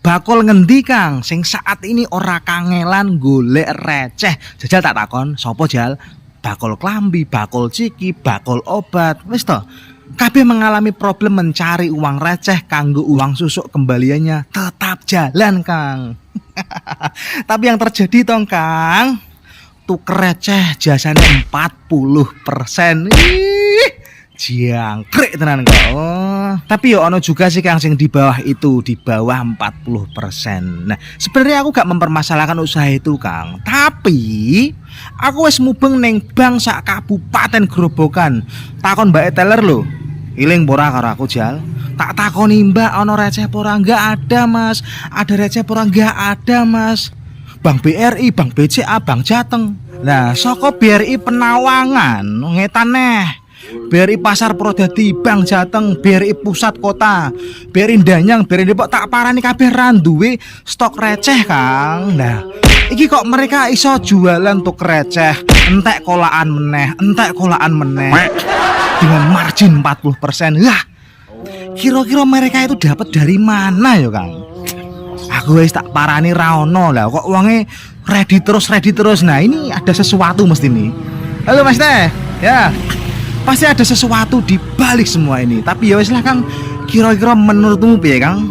bakul ngendi Kang sing saat ini ora kangelan golek receh? Jajal tak takon, sapa Jal? Bakul klambi, bakul ciki, bakul obat. Wis to. Kabeh mengalami problem mencari uang receh kanggo uang susuk kembaliannya tetap jalan Kang. Tapi yang terjadi tong Kang, tuker receh jasanya 40%. Ih, jangkrik tenan kok. Oh, tapi yo ono juga sih Kang sing di bawah itu, di bawah 40%. Nah, sebenarnya aku gak mempermasalahkan usaha itu Kang. Tapi aku wis mubeng ning bank sak kabupaten Grobogan. Takon Mbak Teller lho. Iling pora karo aku Jal. Tak takoni Mbak ono receh pora? Enggak ada Mas. Ada receh pora? Enggak ada Mas. Bank BRI, Bank BCA, Bank Jateng. Nah, saka BRI Penawangan ngetan neh. BRI Pasar Prodadi, Bank Jateng, BRI Pusat Kota, BRI Danyang, BRI Depok tak parani kabeh ra duwe stok receh Kang. Nah, iki kok mereka iso jualan tuh receh, entek kolaan meneh, dengan margin 40%. Lah, kira-kira mereka itu dapat dari mana ya Kang? Aku wis tak parani ra ono lah, kok uangnya ready terus. Nah, ini ada sesuatu mesti nih. Halo Mas Teh. Ya. Pasti ada sesuatu di balik semua ini. Tapi ya wis lah Kang, kira-kira menurutmu piye Kang?